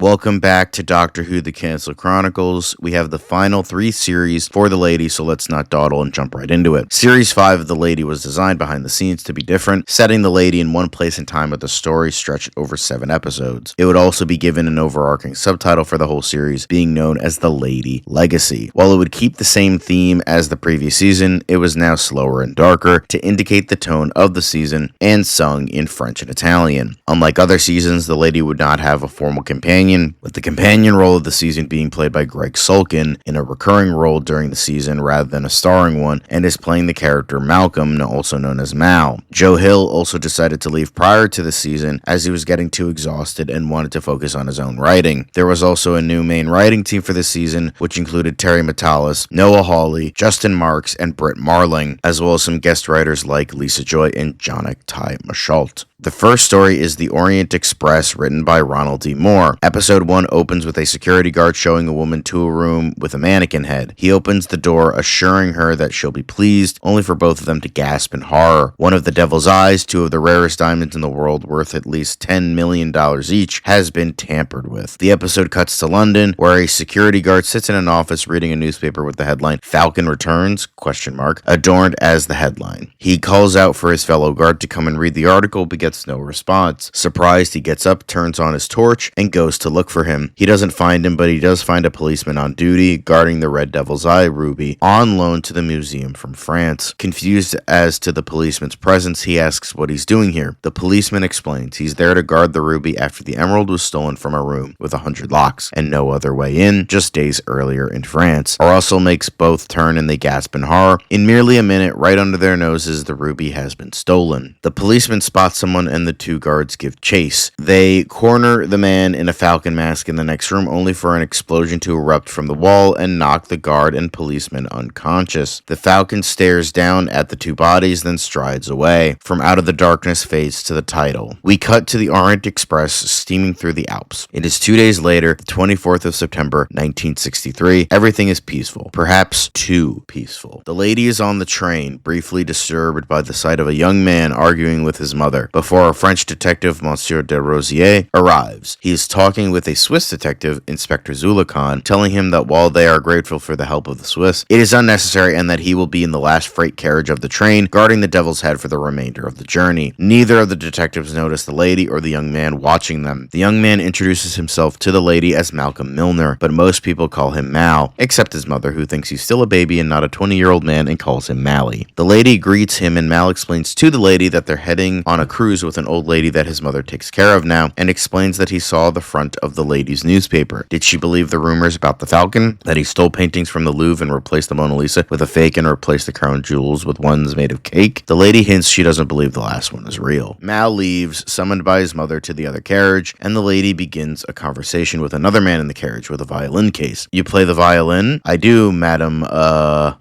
Welcome back to Doctor Who The Cancel Chronicles. We have the final 3 series for The Lady, so let's not dawdle and jump right into it. Series 5 of The Lady was designed behind the scenes to be different, setting The Lady in one place and time with a story stretched over 7 episodes. It would also be given an overarching subtitle for the whole series, being known as The Lady Legacy. While it would keep the same theme as the previous season, it was now slower and darker to indicate the tone of the season and sung in French and Italian. Unlike other seasons, The Lady would not have a formal companion, with the companion role of the season being played by Greg Sulkin in a recurring role during the season rather than a starring one, and is playing the character Malcolm, also known as Mal. Joe Hill also decided to leave prior to the season as he was getting too exhausted and wanted to focus on his own writing. There was also a new main writing team for this season, which included Terry Matalas, Noah Hawley, Justin Marks, and Britt Marling, as well as some guest writers like Lisa Joy and Jonik Ty Mashalt. The first story is The Orient Express, written by Ronald D. Moore. Episode 1 opens with a security guard showing a woman to a room with a mannequin head. He opens the door, assuring her that she'll be pleased, only for both of them to gasp in horror. One of the devil's eyes, 2 of the rarest diamonds in the world, worth at least $10 million each, has been tampered with. The episode cuts to London, where a security guard sits in an office reading a newspaper with the headline, "Falcon Returns?" adorned as the headline. He calls out for his fellow guard to come and read the article, but gets no response. Surprised, he gets up, turns on his torch, and goes to look for him. He doesn't find him, but he does find a policeman on duty guarding the Red Devil's Eye ruby on loan to the museum from France. Confused as to the policeman's presence, he asks what he's doing here. The policeman explains he's there to guard the ruby after the emerald was stolen from a room with 100 locks and no other way in just days earlier in France. Our also makes both turn and they gasp in horror. In merely a minute, right under their noses, the ruby has been stolen. The policeman spots someone and the 2 guards give chase. They corner the man in a falcon mask in the next room, only for an explosion to erupt from the wall and knock the guard and policeman unconscious. The falcon stares down at the 2 bodies, then strides away. From out of the darkness fades to the title. We cut to the Orient Express steaming through the Alps. It is 2 days later, the 24th of September, 1963. Everything is peaceful. Perhaps too peaceful. The lady is on the train, briefly disturbed by the sight of a young man arguing with his mother, before a French detective, Monsieur de Rosier, arrives. He is talking with a Swiss detective, Inspector Zulikan, telling him that while they are grateful for the help of the Swiss, it is unnecessary and that he will be in the last freight carriage of the train, guarding the Devil's Head for the remainder of the journey. Neither of the detectives notice the lady or the young man watching them. The young man introduces himself to the lady as Malcolm Milner, but most people call him Mal, except his mother, who thinks he's still a baby and not a 20-year-old man and calls him Mally. The lady greets him and Mal explains to the lady that they're heading on a cruise with an old lady that his mother takes care of now, and explains that he saw the front of the lady's newspaper. Did she believe the rumors about the Falcon? That he stole paintings from the Louvre and replaced the Mona Lisa with a fake and replaced the crown jewels with ones made of cake? The lady hints she doesn't believe the last one is real. Mal leaves, summoned by his mother, to the other carriage, and the lady begins a conversation with another man in the carriage with a violin case. "You play the violin?" "I do, madam."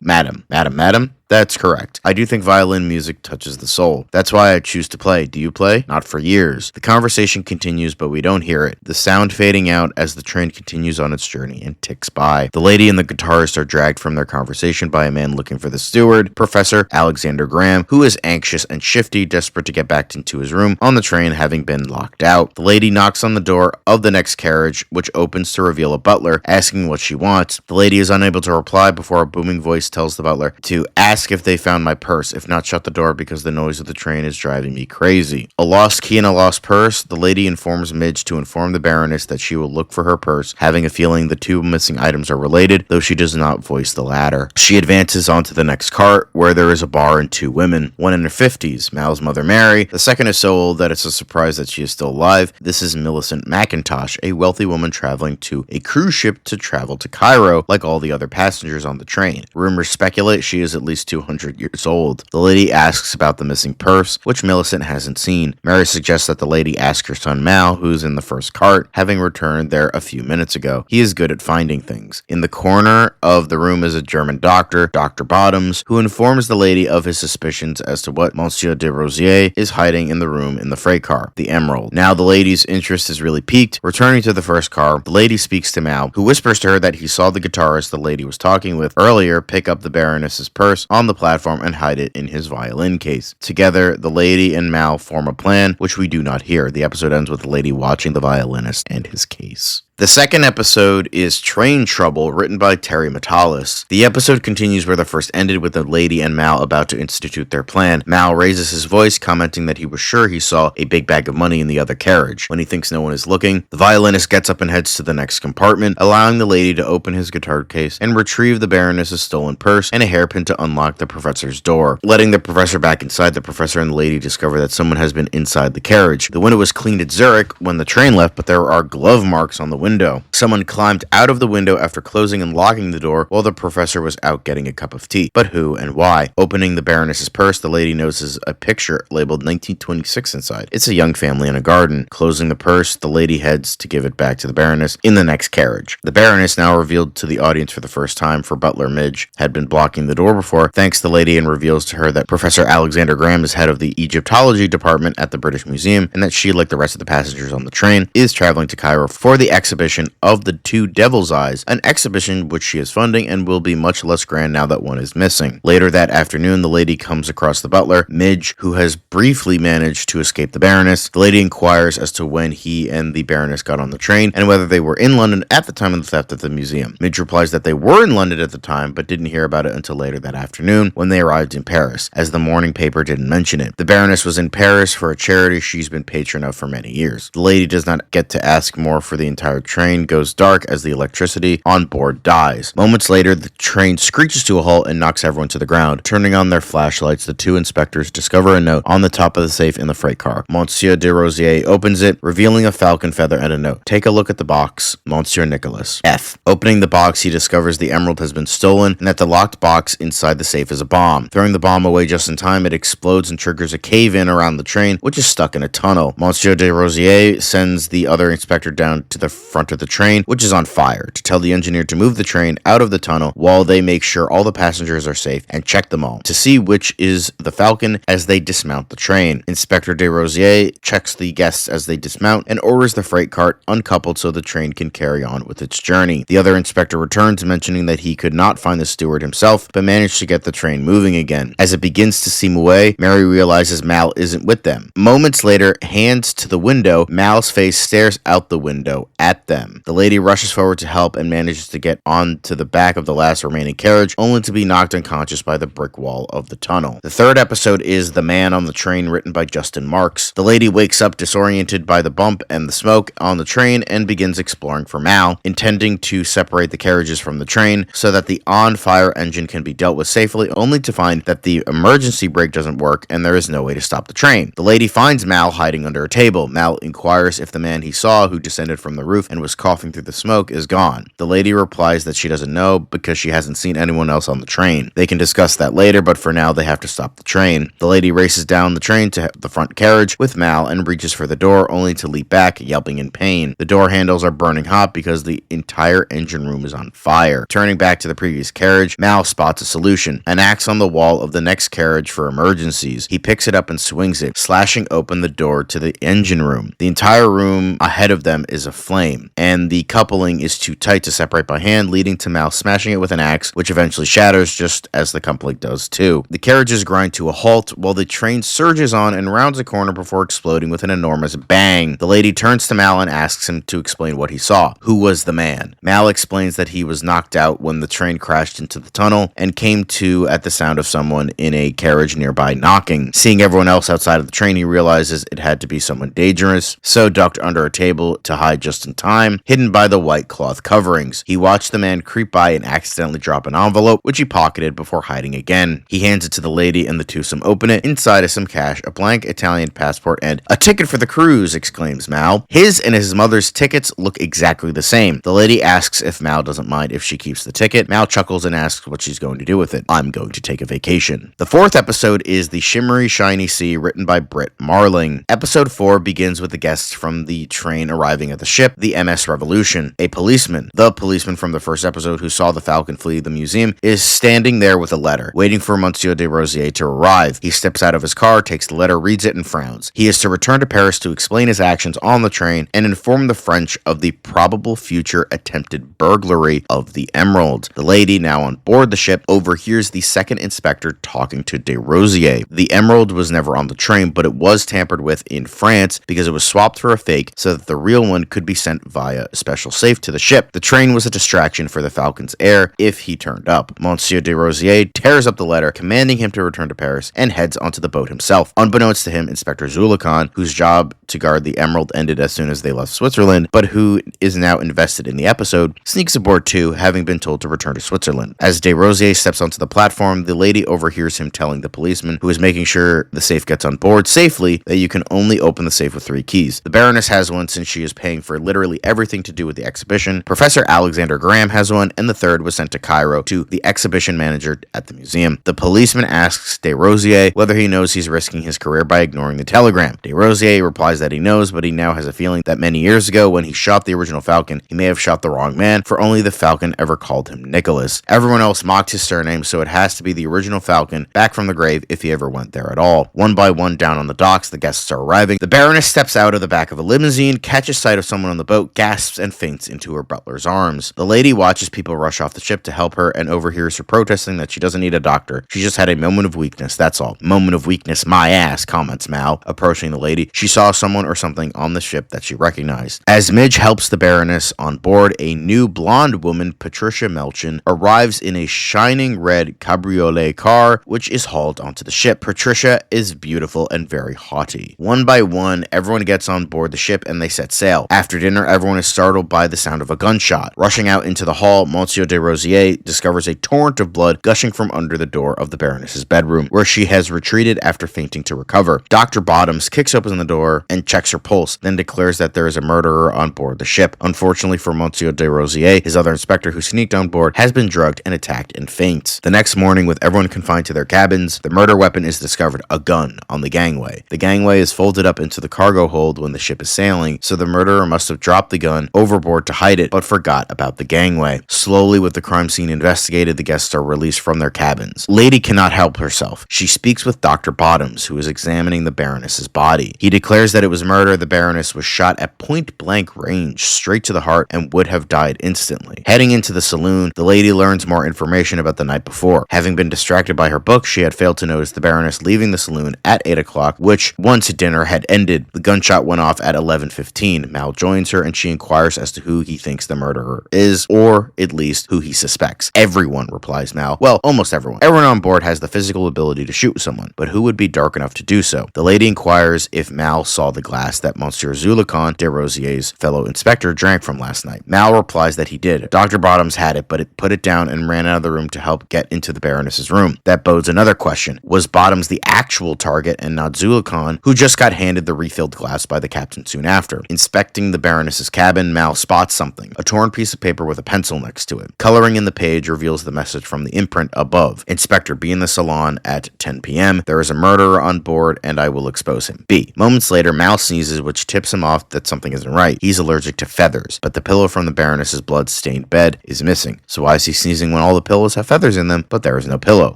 Madam? That's correct. I do think violin music touches the soul. That's why I choose to play. Do you play? Not for years. The conversation continues, but we don't hear it. The sound fading out as the train continues on its journey and ticks by. The lady and the guitarist are dragged from their conversation by a man looking for the steward, Professor Alexander Graham, who is anxious and shifty, desperate to get back into his room on the train, having been locked out. The lady knocks on the door of the next carriage, which opens to reveal a butler, asking what she wants. The lady is unable to reply before a booming voice tells the butler to ask if they found my purse. If not, shut the door because the noise of the train is driving me crazy. A lost key and a lost purse. The lady informs Midge to inform the Baroness that she will look for her purse, having a feeling the 2 missing items are related, though she does not voice the latter. She advances onto the next cart, where there is a bar and 2 women. One in her 50s, Mal's mother Mary. The second is so old that it's a surprise that she is still alive. This is Millicent McIntosh, a wealthy woman traveling to a cruise ship to travel to Cairo, like all the other passengers on the train. Rumors speculate she is at least 200 years old. The lady asks about the missing purse, which Millicent hasn't seen. Mary suggests that the lady ask her son Mal, who's in the first cart, having returned there a few minutes ago. He is good at finding things. In the corner of the room is a German doctor, Dr. Bottoms, who informs the lady of his suspicions as to what Monsieur de Rosier is hiding in the room in the freight car, the Emerald. Now the lady's interest is really piqued. Returning to the first car, the lady speaks to Mal, who whispers to her that he saw the guitarist the lady was talking with earlier pick up the Baroness's purse on the platform and hide it in his violin case. Together, the lady and Mal form a plan, which we do not hear. The episode ends with the lady watching the violinist and his case. The second episode is Train Trouble, written by Terry Matalas. The episode continues where the first ended, with the lady and Mal about to institute their plan. Mal raises his voice, commenting that he was sure he saw a big bag of money in the other carriage. When he thinks no one is looking, the violinist gets up and heads to the next compartment, allowing the lady to open his guitar case and retrieve the Baroness's stolen purse and a hairpin to unlock the professor's door. Letting the professor back inside, the professor and the lady discover that someone has been inside the carriage. The window was cleaned at Zurich when the train left, but there are glove marks on the window. Someone climbed out of the window after closing and locking the door while the professor was out getting a cup of tea. But who and why? Opening the Baroness's purse, the lady notices a picture labeled 1926 inside. It's a young family in a garden. Closing the purse, the lady heads to give it back to the Baroness in the next carriage. The Baroness, now revealed to the audience for the first time, for butler Midge had been blocking the door before, thanks the lady and reveals to her that Professor Alexander Graham is head of the Egyptology department at the British Museum, and that she, like the rest of the passengers on the train, is traveling to Cairo for the exhibition of the two Devil's Eyes, an exhibition which she is funding and will be much less grand now that one is missing. Later that afternoon, the lady comes across the butler, Midge, who has briefly managed to escape the Baroness. The lady inquires as to when he and the Baroness got on the train and whether they were in London at the time of the theft at the museum. Midge replies that they were in London at the time, but didn't hear about it until later that afternoon when they arrived in Paris, as the morning paper didn't mention it. The Baroness was in Paris for a charity she's been patron of for many years. The lady does not get to ask more, for the entire train goes dark as the electricity on board dies. Moments later, the train screeches to a halt and knocks everyone to the ground. Turning on their flashlights, the two inspectors discover a note on the top of the safe in the freight car. Monsieur de Rosier opens it, revealing a falcon feather and a note. Take a look at the box, Monsieur Nicholas. F. Opening the box, he discovers the emerald has been stolen and that the locked box inside the safe is a bomb. Throwing the bomb away just in time, it explodes and triggers a cave-in around the train, which is stuck in a tunnel. Monsieur de Rosier sends the other inspector down to the front of the train, which is on fire, to tell the engineer to move the train out of the tunnel while they make sure all the passengers are safe and check them all to see which is the Falcon as they dismount the train. Inspector de Rosier checks the guests as they dismount and orders the freight cart uncoupled so the train can carry on with its journey. The other inspector returns, mentioning that he could not find the steward himself, but managed to get the train moving again. As it begins to steam away, Mary realizes Mal isn't with them. Moments later, hands to the window, Mal's face stares out the window at them. The lady rushes forward to help and manages to get onto the back of the last remaining carriage, only to be knocked unconscious by the brick wall of the tunnel. The third episode is The Man on the Train, written by Justin Marks. The lady wakes up disoriented by the bump and the smoke on the train and begins exploring for Mal, intending to separate the carriages from the train so that the on-fire engine can be dealt with safely, only to find that the emergency brake doesn't work and there is no way to stop the train. The lady finds Mal hiding under a table. Mal inquires if the man he saw, who descended from the roof and was coughing through the smoke, is gone. The lady replies that she doesn't know because she hasn't seen anyone else on the train. They can discuss that later, but for now they have to stop the train. The lady races down the train to the front carriage with Mal and reaches for the door, only to leap back, yelping in pain. The door handles are burning hot because the entire engine room is on fire. Turning back to the previous carriage, Mal spots a solution: an axe on the wall of the next carriage for emergencies. He picks it up and swings it, slashing open the door to the engine room. The entire room ahead of them is aflame, and the coupling is too tight to separate by hand, leading to Mal smashing it with an axe, which eventually shatters, just as the coupling does too. The carriages grind to a halt while the train surges on and rounds a corner before exploding with an enormous bang. The lady turns to Mal and asks him to explain what he saw. Who was the man? Mal explains that he was knocked out when the train crashed into the tunnel and came to at the sound of someone in a carriage nearby knocking. Seeing everyone else outside of the train, he realizes it had to be someone dangerous, so ducked under a table to hide just in time, hidden by the white cloth coverings. He watched the man creep by and accidentally drop an envelope, which he pocketed before hiding again. He hands it to the lady and the twosome open it. Inside is some cash, a blank Italian passport, and a ticket for the cruise, exclaims Mal. His and his mother's tickets look exactly the same. The lady asks if Mal doesn't mind if she keeps the ticket. Mal chuckles and asks what she's going to do with it. I'm going to take a vacation. The fourth episode is The Shimmery Shiny Sea, written by Britt Marling. Episode 4 begins with the guests from the train arriving at the ship, the MS Revolution. A policeman, the policeman from the first episode who saw the Falcon flee the museum, is standing there with a letter, waiting for Monsieur de Rosier to arrive. He steps out of his car, takes the letter, reads it, and frowns. He is to return to Paris to explain his actions on the train and inform the French of the probable future attempted burglary of the emerald. The lady, now on board the ship, overhears the second inspector talking to de Rosier. The emerald was never on the train, but it was tampered with in France because it was swapped for a fake so that the real one could be sent via a special safe to the ship. The train was a distraction for the Falcon's heir if he turned up. Monsieur de Rosier tears up the letter, commanding him to return to Paris, and heads onto the boat himself. Unbeknownst to him, Inspector Zulikan, whose job to guard the Emerald ended as soon as they left Switzerland, but who is now invested in the episode, sneaks aboard too, having been told to return to Switzerland. As de Rosier steps onto the platform, the lady overhears him telling the policeman, who is making sure the safe gets on board safely, that you can only open the safe with 3 keys. The Baroness has one since she is paying for literally everything to do with the exhibition. Professor Alexander Graham has one, and the third was sent to Cairo to the exhibition manager at the museum. The policeman asks de Rosier whether he knows he's risking his career by ignoring the telegram. De Rosier replies that he knows, but he now has a feeling that many years ago, when he shot the original Falcon, he may have shot the wrong man, for only the Falcon ever called him Nicholas. Everyone else mocked his surname, so it has to be the original Falcon back from the grave if he ever went there at all. One by one down on the docks, the guests are arriving. The Baroness steps out of the back of a limousine, catches sight of someone on the boat, gasps, and faints into her butler's arms. The lady watches people rush off the ship to help her and overhears her protesting that she doesn't need a doctor. She just had a moment of weakness, that's all. Moment of weakness, my ass, comments Mal, approaching the lady. She saw someone or something on the ship that she recognized. As Midge helps the Baroness on board, a new blonde woman, Patricia Melchin, arrives in a shining red cabriolet car, which is hauled onto the ship. Patricia is beautiful and very haughty. One by one, everyone gets on board the ship and they set sail. After dinner, everyone is startled by the sound of a gunshot. Rushing out into the hall, Monsieur de Rosier discovers a torrent of blood gushing from under the door of the Baroness's bedroom, where she has retreated after fainting to recover. Dr. Bottoms kicks open the door and checks her pulse, then declares that there is a murderer on board the ship. Unfortunately for Monsieur de Rosier, his other inspector who sneaked on board has been drugged and attacked and faints. The next morning, with everyone confined to their cabins, the murder weapon is discovered, a gun, on the gangway. The gangway is folded up into the cargo hold when the ship is sailing, so the murderer must have dropped the gun overboard to hide it, but forgot about the gangway. Slowly, with the crime scene investigated, the guests are released from their cabins. Lady cannot help herself. She speaks with Dr. Bottoms, who is examining the Baroness's body. He declares that it was murder. The Baroness was shot at point-blank range, straight to the heart, and would have died instantly. Heading into the saloon, the lady learns more information about the night before. Having been distracted by her book, she had failed to notice the Baroness leaving the saloon at 8 o'clock, which, once dinner had ended, the gunshot went off at 11:15. Mal joins her and she inquires as to who he thinks the murderer is, or at least who he suspects. Everyone, replies Mal. Well, almost everyone. Everyone on board has the physical ability to shoot someone, but who would be dark enough to do so? The lady inquires if Mal saw the glass that Monsieur Zulikan, de Rosier's fellow inspector, drank from last night. Mal replies that he did. Dr. Bottoms had it, but it put it down and ran out of the room to help get into the Baroness's room. That bodes another question. Was Bottoms the actual target and not Zulikan, who just got handed the refilled glass by the captain soon after? Inspecting the Baroness's cabin, Mal spots something, a torn piece of paper with a pencil next to it. Coloring in the page reveals the message from the imprint above. Inspector, be in the salon at 10 p.m. There is a murderer on board and I will expose him. B. Moments later, Mal sneezes, which tips him off that something isn't right. He's allergic to feathers, but the pillow from the Baroness's blood-stained bed is missing. So why is he sneezing when all the pillows have feathers in them, but there is no pillow?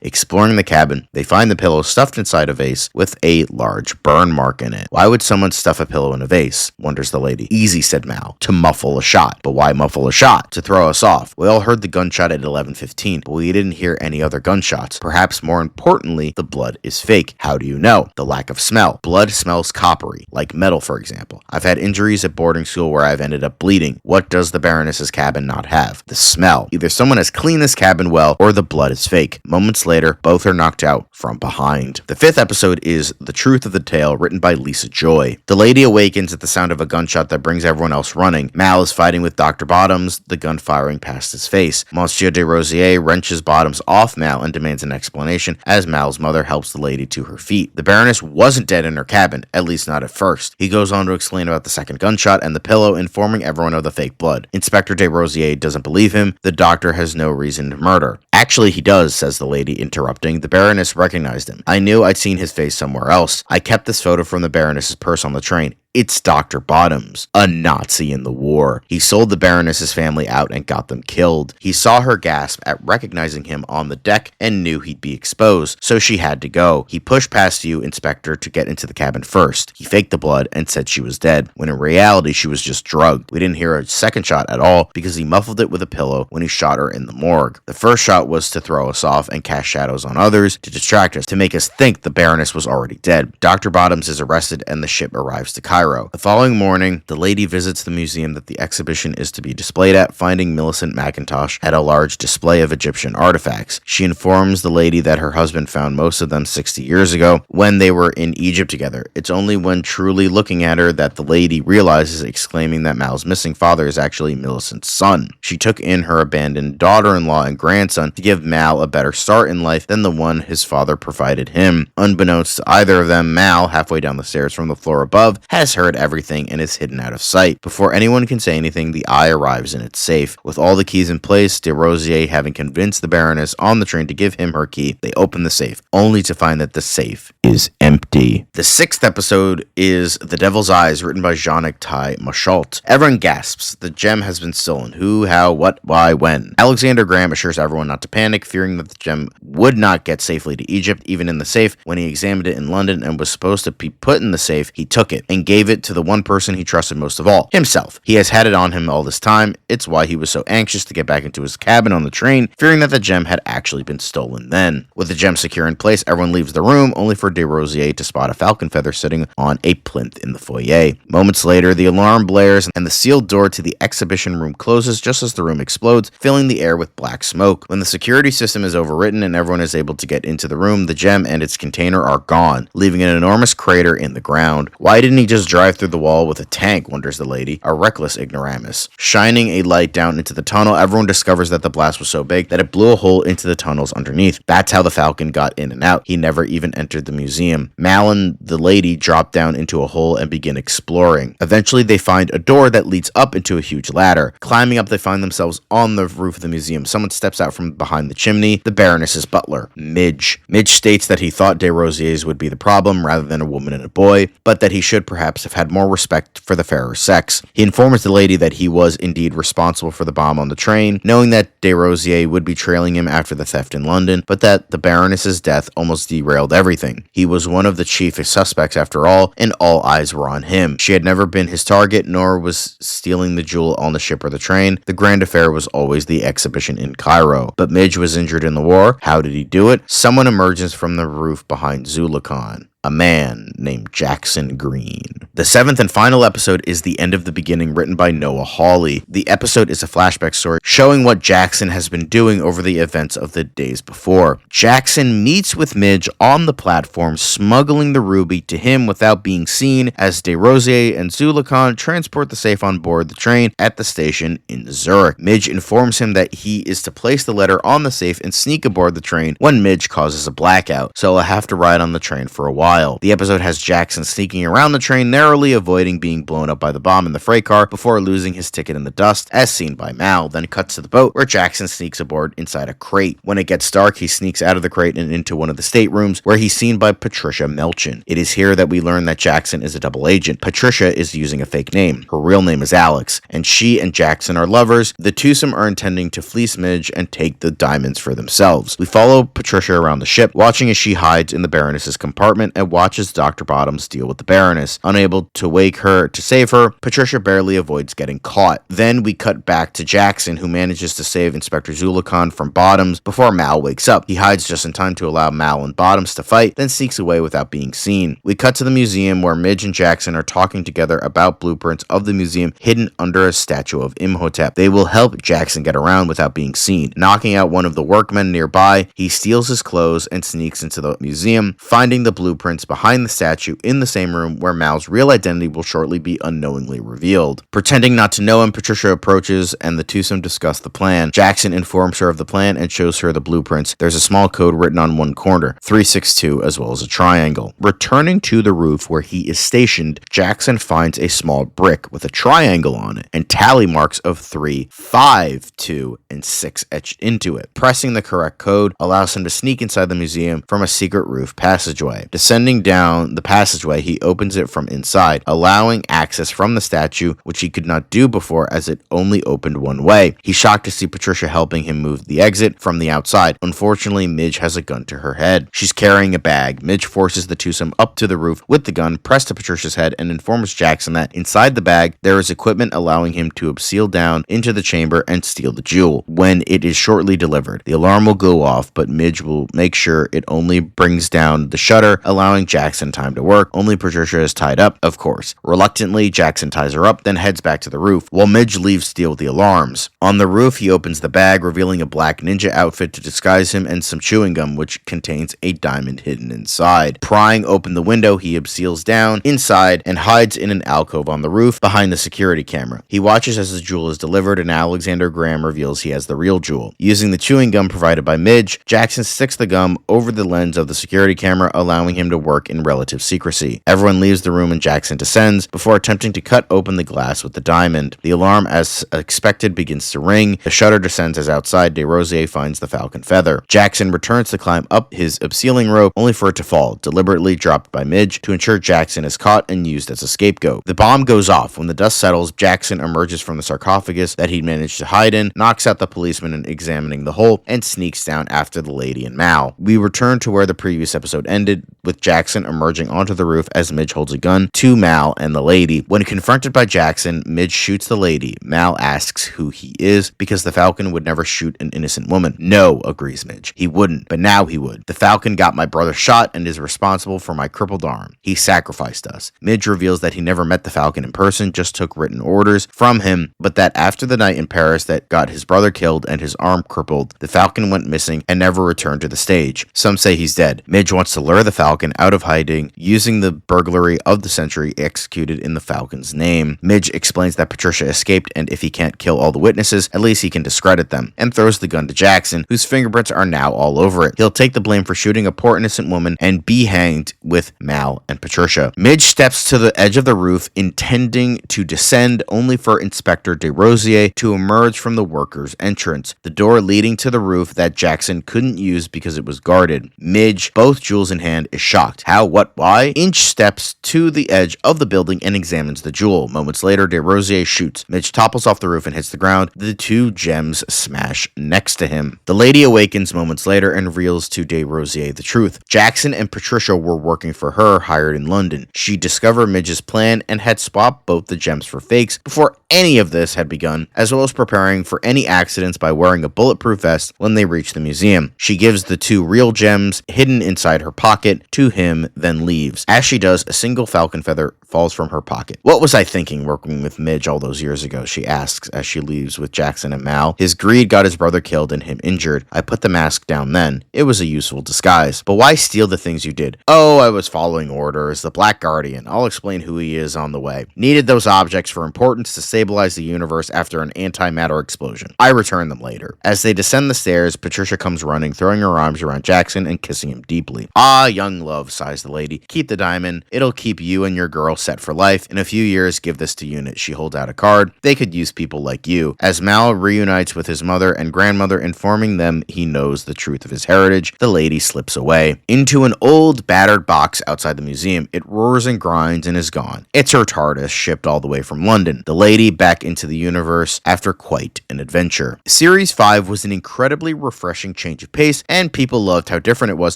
Exploring the cabin, they find the pillow stuffed inside a vase with a large burn mark in it. Why would someone stuff a pillow in a vase? Wonders the lady. Easy, said Mal. To muffle a shot. But why muffle a shot? To throw us off. We all heard the gunshot at 11:15, but we didn't hear any other gunshots. Perhaps more importantly, the blood is fake. How do you know? The lack of smell. Blood smells coppery, like metal, for example. I've had injuries at boarding school where I've ended up bleeding. What does the Baroness's cabin not have? The smell. Either someone has cleaned this cabin well, or the blood is fake. Moments later, both are knocked out from behind. The 5th episode is The Truth of the Tale, written by Lisa Joy. The lady awakens at the sound of a gunshot that brings everyone else running. Mal is fighting with Dr. Bottoms, the gun firing past his face. Monsieur de Rosier wrenches Bottoms off Mal and demands an explanation as Mal's mother helps the lady to her feet. The Baroness wasn't dead in her cabin, at least not at first. He goes on to explain about the second gunshot and the pillow, informing everyone of the fake blood. Inspector de Rosier doesn't believe him. The doctor has no reason to murder. Actually, he does, says the lady, interrupting. The Baroness recognized him. I knew I'd seen his face somewhere else. I kept this photo from the Baroness's purse on the train. It's Dr. Bottoms, a Nazi in the war. He sold the Baroness's family out and got them killed. He saw her gasp at recognizing him on the deck and knew he'd be exposed, so she had to go. He pushed past you, Inspector, to get into the cabin first. He faked the blood and said she was dead, when in reality she was just drugged. We didn't hear a second shot at all because he muffled it with a pillow when he shot her in the morgue. The first shot thought was to throw us off and cast shadows on others to distract us, to make us think the Baroness was already dead. Dr. Bottoms is arrested and the ship arrives to Cairo. The following morning, the lady visits the museum that the exhibition is to be displayed at, finding Millicent McIntosh at a large display of Egyptian artifacts. She informs the lady that her husband found most of them 60 years ago when they were in Egypt together. It's only when truly looking at her that the lady realizes, exclaiming that Mal's missing father is actually Millicent's son. She took in her abandoned daughter-in-law and grandson to give Mal a better start in life than the one his father provided him. Unbeknownst to either of them, Mal, halfway down the stairs from the floor above, has heard everything and is hidden out of sight. Before anyone can say anything, the eye arrives in its safe. With all the keys in place, de Rosier having convinced the Baroness on the train to give him her key, they open the safe, only to find that the safe is empty. The 6th episode is The Devil's Eyes, written by Jean-Octave Machault. Everyone gasps. The gem has been stolen. Who, how, what, why, when? Alexander Graham assures everyone not to panic, fearing that the gem would not get safely to Egypt, even in the safe. When he examined it in London and was supposed to be put in the safe, he took it and gave it to the one person he trusted most of all, himself. He has had it on him all this time. It's why he was so anxious to get back into his cabin on the train, fearing that the gem had actually been stolen then. With the gem secure in place, everyone leaves the room, only for de Rosier to spot a falcon feather sitting on a plinth in the foyer. Moments later, the alarm blares and the sealed door to the exhibition room closes just as the room explodes, filling the air with black smoke. When the security system is overwritten and everyone is able to get into the room, the gem and its container are gone, leaving an enormous crater in the ground. Why didn't he just drive through the wall with a tank, wonders the lady, a reckless ignoramus. Shining a light down into the tunnel, everyone discovers that the blast was so big that it blew a hole into the tunnels underneath. That's how the Falcon got in and out. He never even entered the museum. Mal and the lady drop down into a hole and begin exploring. Eventually, they find a door that leads up into a huge ladder. Climbing up, they find themselves on the roof of the museum. Someone steps out from behind the chimney, the Baroness's butler, Midge. Midge states that he thought de Rosier's would be the problem rather than a woman and a boy, but that he should perhaps have had more respect for the fairer sex. He informs the lady that he was indeed responsible for the bomb on the train, knowing that de Rosier would be trailing him after the theft in London, but that the Baroness's death almost derailed everything. He was one of the chief suspects after all, and all eyes were on him. She had never been his target, nor was stealing the jewel on the ship or the train. The grand affair was always the exhibition in Cairo. But Midge was injured in the war. How did he do it? Someone emerges from the roof behind Zulakan. A man named Jackson Green. The 7th and final episode is The End of the Beginning, written by Noah Hawley. The episode is a flashback story showing what Jackson has been doing over the events of the days before. Jackson meets with Midge on the platform, smuggling the ruby to him without being seen, as de Rosier and Zulakan transport the safe on board the train at the station in Zurich. Midge informs him that he is to place the letter on the safe and sneak aboard the train when Midge causes a blackout, so he'll have to ride on the train for a while. The episode has Jackson sneaking around the train, narrowly avoiding being blown up by the bomb in the freight car before losing his ticket in the dust, as seen by Mal. Then cuts to the boat, where Jackson sneaks aboard inside a crate. When it gets dark, he sneaks out of the crate and into one of the staterooms, where he's seen by Patricia Melchin. It is here that we learn that Jackson is a double agent. Patricia is using a fake name. Her real name is Alex, and she and Jackson are lovers. The twosome are intending to fleece Midge and take the diamonds for themselves. We follow Patricia around the ship, watching as she hides in the Baroness's compartment and watches Dr. Bottoms deal with the Baroness. Unable to wake her to save her, Patricia barely avoids getting caught. Then we cut back to Jackson, who manages to save Inspector Zulakan from Bottoms before Mal wakes up. He hides just in time to allow Mal and Bottoms to fight, then sneaks away without being seen. We cut to the museum, where Midge and Jackson are talking together about blueprints of the museum hidden under a statue of Imhotep. They will help Jackson get around without being seen. Knocking out one of the workmen nearby, he steals his clothes and sneaks into the museum, finding the blueprints behind the statue in the same room, where Mal's real identity will shortly be unknowingly revealed. Pretending not to know him, Patricia approaches and the twosome discuss the plan. Jackson informs her of the plan and shows her the blueprints. There's a small code written on one corner, 362, as well as a triangle. Returning to the roof where he is stationed, Jackson finds a small brick with a triangle on it and tally marks of 3, 5, 2, and 6 etched into it. Pressing the correct code allows him to sneak inside the museum from a secret roof passageway. Descending Descending down the passageway, he opens it from inside, allowing access from the statue, which he could not do before as it only opened one way. He's shocked to see Patricia helping him move the exit from the outside. Unfortunately, Midge has a gun to her head. She's carrying a bag. Midge forces the twosome up to the roof with the gun pressed to Patricia's head and informs Jackson that inside the bag there is equipment allowing him to seal down into the chamber and steal the jewel. When it is shortly delivered, the alarm will go off, but Midge will make sure it only brings down the shutter, allowing Jackson time to work. Only Patricia is tied up, of course. Reluctantly, Jackson ties her up, then heads back to the roof, while Midge leaves to deal with the alarms. On the roof, he opens the bag, revealing a black ninja outfit to disguise him and some chewing gum, which contains a diamond hidden inside. Prying open the window, he seals down inside and hides in an alcove on the roof behind the security camera. He watches as his jewel is delivered, and Alexander Graham reveals he has the real jewel. Using the chewing gum provided by Midge, Jackson sticks the gum over the lens of the security camera, allowing him to work in relative secrecy. Everyone leaves the room and Jackson descends before attempting to cut open the glass with the diamond. The alarm, as expected, begins to ring. The shutter descends as outside DesRosiers finds the falcon feather. Jackson returns to climb up his sealing rope, only for it to fall, deliberately dropped by Midge to ensure Jackson is caught and used as a scapegoat. The bomb goes off. When the dust settles, Jackson emerges from the sarcophagus that he'd managed to hide in, knocks out the policeman in examining the hole, and sneaks down after the lady and Mal. We return to where the previous episode ended, with Jackson emerging onto the roof as Midge holds a gun to Mal and the lady. When confronted by Jackson, Midge shoots the lady. Mal asks who he is, because the Falcon would never shoot an innocent woman. No, agrees Midge. He wouldn't, but now he would. The Falcon got my brother shot and is responsible for my crippled arm. He sacrificed us. Midge reveals that he never met the Falcon in person, just took written orders from him, but that after the night in Paris that got his brother killed and his arm crippled, the Falcon went missing and never returned to the stage. Some say he's dead. Midge wants to lure the Falcon out of hiding using the burglary of the century executed in the Falcon's name. Midge explains that Patricia escaped, and if he can't kill all the witnesses, at least he can discredit them, and throws the gun to Jackson, whose fingerprints are now all over it. He'll take the blame for shooting a poor innocent woman and be hanged with Mal and Patricia. Midge steps to the edge of the roof, intending to descend, only for Inspector DesRosiers to emerge from the workers' entrance, the door leading to the roof that Jackson couldn't use because it was guarded. Midge, both jewels in hand, is shocked. How, what, why? Inch steps to the edge of the building and examines the jewel. Moments later, DesRosiers shoots. Midge topples off the roof and hits the ground. The two gems smash next to him. The lady awakens moments later and reveals to DesRosiers the truth. Jackson and Patricia were working for her, hired in London. She discovered Midge's plan and had swapped both the gems for fakes before any of this had begun, as well as preparing for any accidents by wearing a bulletproof vest when they reach the museum. She gives the two real gems hidden inside her pocket to him, then leaves. As she does, a single falcon feather falls from her pocket. What was I thinking working with Midge all those years ago, she asks as she leaves with Jackson and Mal. His greed got his brother killed and him injured. I put the mask down then. It was a useful disguise. But why steal the things you did? Oh, I was following orders. The Black Guardian. I'll explain who he is on the way. Needed those objects for importance to stabilize the universe after an antimatter explosion. I return them later. As they descend the stairs, Patricia comes running, throwing her arms around Jackson and kissing him deeply. Ah, young love, sighs the lady. Keep the diamond. It'll keep you and your girl set for life. In a few years, give this to Unit. She holds out a card. They could use people like you. As Mal reunites with his mother and grandmother, informing them he knows the truth of his heritage, the lady slips away into an old, battered box outside the museum. It roars and grinds and is gone. It's her TARDIS, shipped all the way from London. The lady back into the universe after quite an adventure. Series 5 was an incredibly refreshing change of pace, and people loved how different it was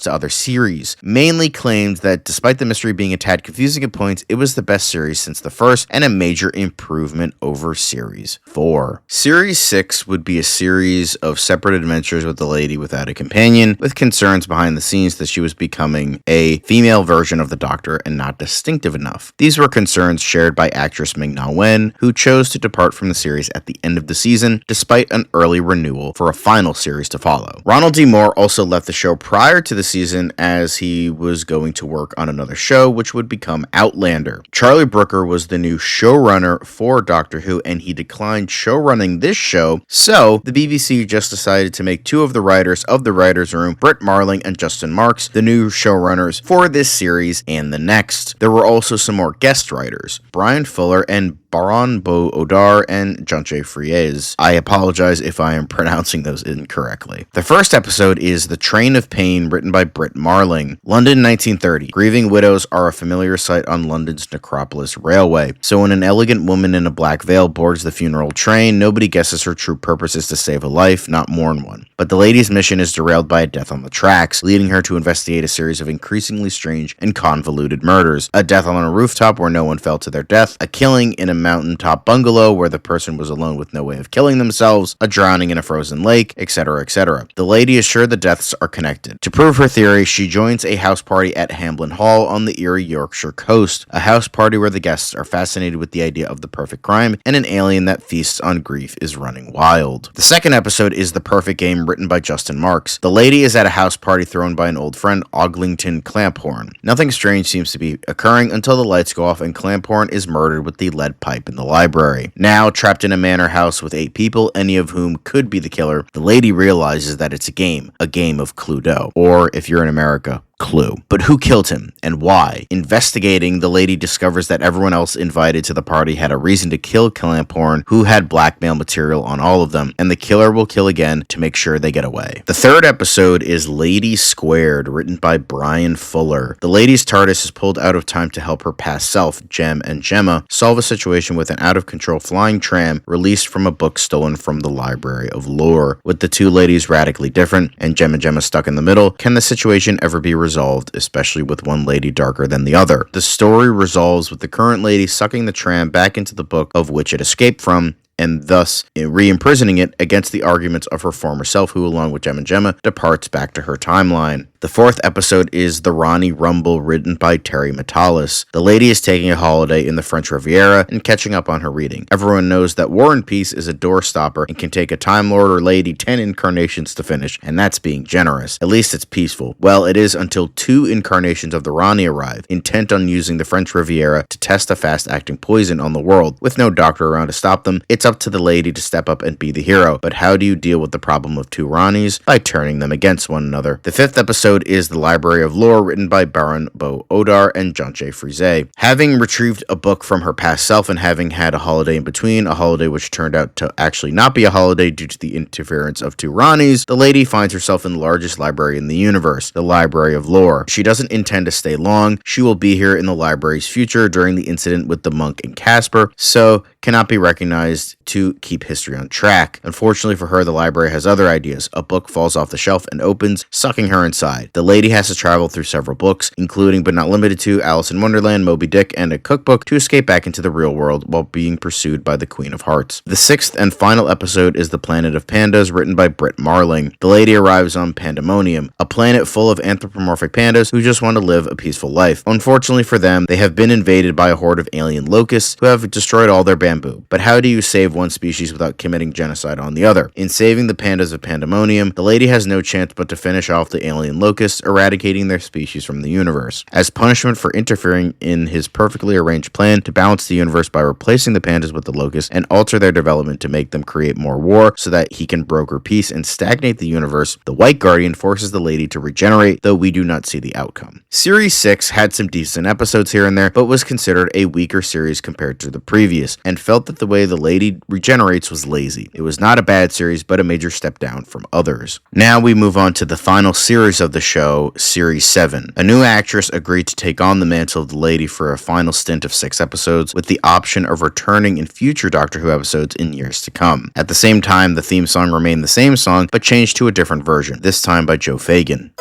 to other series. Mainly claimed that despite the mystery being a tad confusing at points, it was the best series since the first, and a major improvement over Series 4. Series 6 would be a series of separate adventures with the lady without a companion, with concerns behind the scenes that she was becoming a female version of the Doctor and not distinctive enough. These were concerns shared by actress Ming-Na Wen, who chose to depart from the series at the end of the season, despite an early renewal for a final series to follow. Ronald D. Moore also left the show prior to the season as he was going to work on another show, which would become Outlander. Charlie Brooker was the new showrunner for Doctor Who, and he declined showrunning this show, so the BBC just decided to make two of the writers of the writers' room, Britt Marling and Justin Marks, the new showrunners for this series and the next. There were also some more guest writers. Brian Fuller and Baron Beau Odar and Junche Fries. I apologize if I am pronouncing those incorrectly. The first episode is The Train of Pain, written by Britt Marling. London, 1930. Grieving widows are a familiar sight on London's Necropolis Railway. So when an elegant woman in a black veil boards the funeral train, nobody guesses her true purpose is to save a life, not mourn one. But the lady's mission is derailed by a death on the tracks, leading her to investigate a series of increasingly strange and convoluted murders. A death on a rooftop where no one fell to their death, a killing in a mountaintop bungalow where the person was alone with no way of killing themselves, a drowning in a frozen lake, etc., etc. The lady is sure the deaths are connected. To prove her theory, she joins a house party at Hamblin Hall on the Erie Yorkshire coast, a house party where the guests are fascinated with the idea of the perfect crime, and an alien that feasts on grief is running wild. The second episode is The Perfect Game, written by Justin Marks. The lady is at a house party thrown by an old friend, Oglington Clamphorn. Nothing strange seems to be occurring until the lights go off and Clamphorn is murdered with the lead pipe in the library. Now, trapped in a manor house with 8 people, any of whom could be the killer, the lady realizes that it's a game of Cluedo, or if you're in America, Clue. But who killed him and why? Investigating, the lady discovers that everyone else invited to the party had a reason to kill Clamphorn, who had blackmail material on all of them, and the killer will kill again to make sure they get away. The third episode is Lady Squared, written by Brian Fuller. The lady's TARDIS is pulled out of time to help her past self, Jem and Gemma, solve a situation with an out-of-control flying tram released from a book stolen from the Library of Lore. With the two ladies radically different, and Jem and Gemma stuck in the middle, can the situation ever be resolved, especially with one lady darker than the other? The story resolves with the current lady sucking the tram back into the book of which it escaped from, and thus re-imprisoning it against the arguments of her former self, who, along with Jem and Gemma, departs back to her timeline. The fourth episode is The Ronnie Rumble, written by Terry Metalis. The lady is taking a holiday in the French Riviera and catching up on her reading. Everyone knows that War and Peace is a doorstopper and can take a Time Lord or Lady 10 incarnations to finish, and that's being generous. At least it's peaceful. Well, it is until 2 incarnations of the Ronnie arrive, intent on using the French Riviera to test a fast-acting poison on the world. With no doctor around to stop them, it's up to the lady to step up and be the hero. But how do you deal with the problem of 2 Ronnies? By turning them against one another. The fifth episode is The Library of Lore, written by Baron Beau Odar and Junche Fries. Having retrieved a book from her past self and having had a holiday in between, a holiday which turned out to actually not be a holiday due to the interference of 2 Ronnies, the lady finds herself in the largest library in the universe, the Library of Lore. She doesn't intend to stay long. She will be here in the library's future during the incident with the monk and Casper, so cannot be recognized to keep history on track. Unfortunately for her, the library has other ideas. A book falls off the shelf and opens, sucking her inside. The lady has to travel through several books, including but not limited to Alice in Wonderland, Moby Dick, and a cookbook, to escape back into the real world while being pursued by the Queen of Hearts. The sixth and final episode is The Planet of Pandas, written by Britt Marling. The lady arrives on Pandemonium, a planet full of anthropomorphic pandas who just want to live a peaceful life. Unfortunately for them, they have been invaded by a horde of alien locusts who have destroyed all their bamboo. But how do you save one species without committing genocide on the other? In saving the pandas of Pandemonium, the lady has no chance but to finish off the alien locusts, eradicating their species from the universe. As punishment for interfering in his perfectly arranged plan to balance the universe by replacing the pandas with the locusts and alter their development to make them create more war so that he can broker peace and stagnate the universe, the White Guardian forces the lady to regenerate, though we do not see the outcome. Series 6 had some decent episodes here and there, but was considered a weaker series compared to the previous, and felt that the way the lady regenerates was lazy. It was not a bad series, but a major step down from others. Now we move on to the final series of the show, Series 7. A new actress agreed to take on the mantle of the lady for a final stint of 6 episodes, with the option of returning in future Doctor Who episodes in years to come. At the same time, the theme song remained the same song, but changed to a different version, this time by Joe Fagan.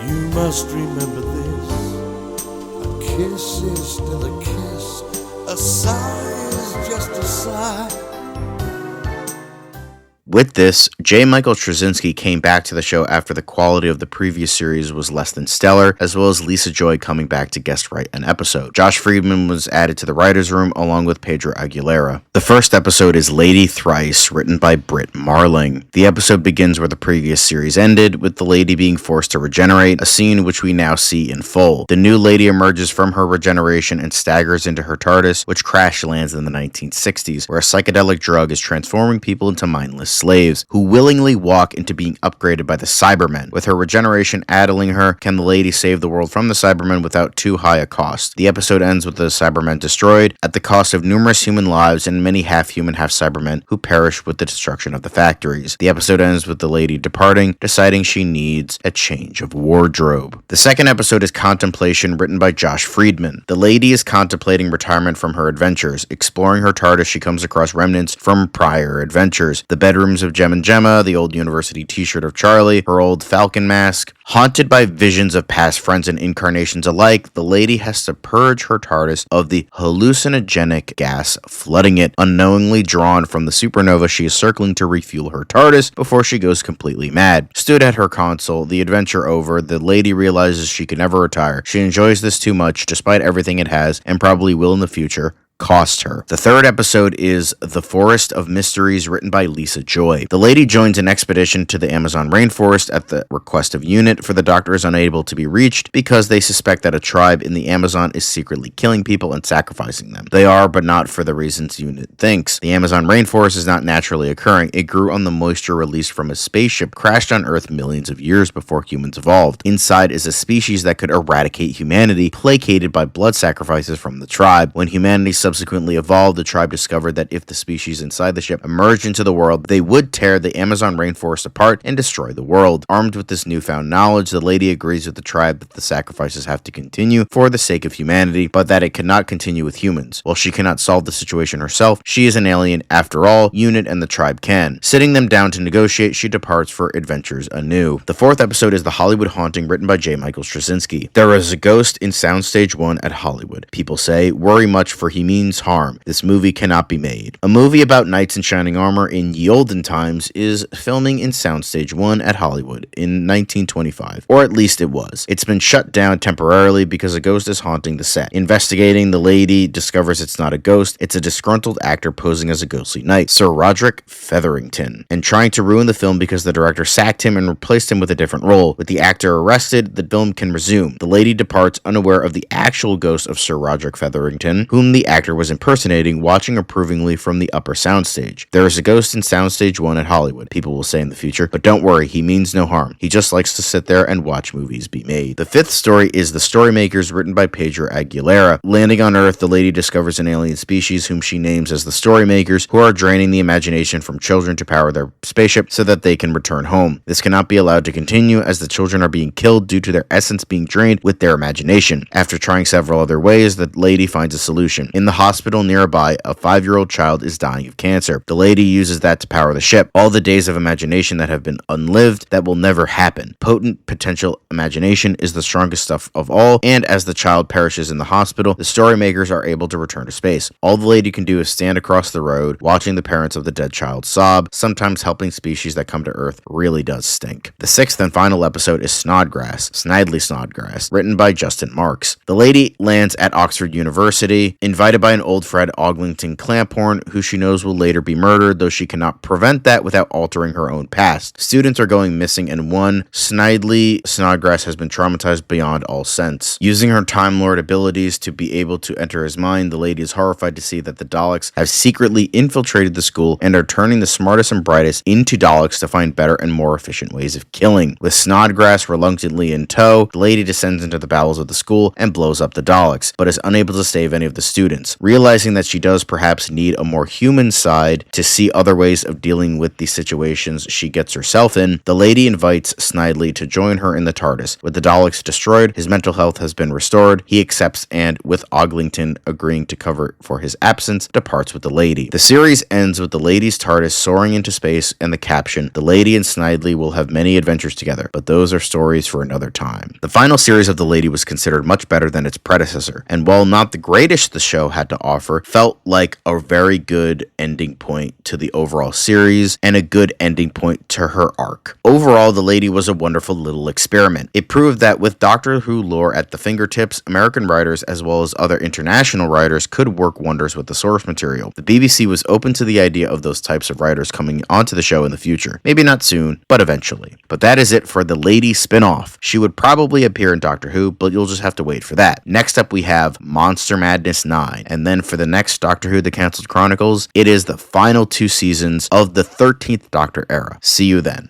You must remember this. A kiss is still a kiss. A sigh is just a sigh. With this, J. Michael Straczynski came back to the show after the quality of the previous series was less than stellar, as well as Lisa Joy coming back to guest write an episode. Josh Friedman was added to the writer's room along with Pedro Aguilera. The first episode is Lady Thrice, written by Britt Marling. The episode begins where the previous series ended, with the lady being forced to regenerate, a scene which we now see in full. The new lady emerges from her regeneration and staggers into her TARDIS, which crash lands in the 1960s, where a psychedelic drug is transforming people into mindless slaves, who willingly walk into being upgraded by the Cybermen. With her regeneration addling her, can the lady save the world from the Cybermen without too high a cost? The episode ends with the Cybermen destroyed, at the cost of numerous human lives and many half-human, half-Cybermen who perish with the destruction of the factories. The episode ends with the lady departing, deciding she needs a change of wardrobe. The second episode is Contemplation, written by Josh Friedman. The lady is contemplating retirement from her adventures. Exploring her TARDIS, she comes across remnants from prior adventures. The bedrooms of Gem and Gemma, the old university t-shirt of Charlie, her old Falcon mask. Haunted by visions of past friends and incarnations alike, the lady has to purge her TARDIS of the hallucinogenic gas flooding it, unknowingly drawn from the supernova she is circling to refuel her TARDIS before she goes completely mad. Stood at her console, the adventure over, the lady realizes she can never retire. She enjoys this too much, despite everything it has, and probably will in the future, cost her. The third episode is The Forest of Mysteries, written by Lisa Joy. The lady joins an expedition to the Amazon rainforest at the request of UNIT, for the doctor is unable to be reached because they suspect that a tribe in the Amazon is secretly killing people and sacrificing them. They are, but not for the reasons UNIT thinks. The Amazon rainforest is not naturally occurring. It grew on the moisture released from a spaceship crashed on Earth millions of years before humans evolved. Inside is a species that could eradicate humanity, placated by blood sacrifices from the tribe. When humanity subsequently evolved, the tribe discovered that if the species inside the ship emerged into the world, they would tear the Amazon rainforest apart and destroy the world. Armed with this newfound knowledge, the lady agrees with the tribe that the sacrifices have to continue for the sake of humanity, but that it cannot continue with humans. While she cannot solve the situation herself, she is an alien after all. UNIT and the tribe can. Sitting them down to negotiate, she departs for adventures anew. The fourth episode is The Hollywood Haunting, written by J. Michael Straczynski. There is a ghost in Soundstage 1 at Hollywood. People say, worry much for he means harm. This movie cannot be made. A movie about knights in shining armor in ye olden times is filming in Soundstage 1 at Hollywood in 1925, or at least it was. It's been shut down temporarily because a ghost is haunting the set. Investigating, the lady discovers it's not a ghost, it's a disgruntled actor posing as a ghostly knight, Sir Roderick Featherington, and trying to ruin the film because the director sacked him and replaced him with a different role. With the actor arrested, the film can resume. The lady departs unaware of the actual ghost of Sir Roderick Featherington, whom the actor was impersonating, watching approvingly from the upper soundstage. There is a ghost in Soundstage 1 at Hollywood, people will say in the future, but don't worry, he means no harm. He just likes to sit there and watch movies be made. The fifth story is The Storymakers, written by Pedro Aguilera. Landing on Earth, the lady discovers an alien species whom she names as the Storymakers, who are draining the imagination from children to power their spaceship so that they can return home. This cannot be allowed to continue, as the children are being killed due to their essence being drained with their imagination. After trying several other ways, the lady finds a solution. In the hospital nearby, a 5-year-old child is dying of cancer. The lady uses that to power the ship. All the days of imagination that have been unlived, that will never happen. Potent potential imagination is the strongest stuff of all, and as the child perishes in the hospital, the Storymakers are able to return to space. All the lady can do is stand across the road, watching the parents of the dead child sob. Sometimes helping species that come to Earth really does stink. The sixth and final episode is Snidely Snodgrass, written by Justin Marks. The lady lands at Oxford University, invited by an old Fred Oglington Clamphorn, who she knows will later be murdered, though she cannot prevent that without altering her own past. Students are going missing, and one, Snidely Snodgrass, has been traumatized beyond all sense. Using her Time Lord abilities to be able to enter his mind, the lady is horrified to see that the Daleks have secretly infiltrated the school and are turning the smartest and brightest into Daleks to find better and more efficient ways of killing. With Snodgrass reluctantly in tow, the lady descends into the bowels of the school and blows up the Daleks, but is unable to save any of the students. Realizing that she does perhaps need a more human side to see other ways of dealing with the situations she gets herself in, the lady invites Snidely to join her in the TARDIS. With the Daleks destroyed, his mental health has been restored. He accepts and, with Oglington agreeing to cover for his absence, departs with the lady. The series ends with the lady's TARDIS soaring into space and the caption, "The lady and Snidely will have many adventures together, but those are stories for another time." The final series of The Lady was considered much better than its predecessor, and while not the greatest the show had to offer, felt like a very good ending point to the overall series and a good ending point to her arc. Overall, The Lady was a wonderful little experiment. It proved that with Doctor Who lore at the fingertips, American writers as well as other international writers could work wonders with the source material. The BBC was open to the idea of those types of writers coming onto the show in the future. Maybe not soon, but eventually. But that is it for The Lady spin-off. She would probably appear in Doctor Who, but you'll just have to wait for that. Next up we have Monster Madness 9, And then for the next Doctor Who The Cancelled Chronicles, it is the final 2 seasons of the 13th Doctor era. See you then.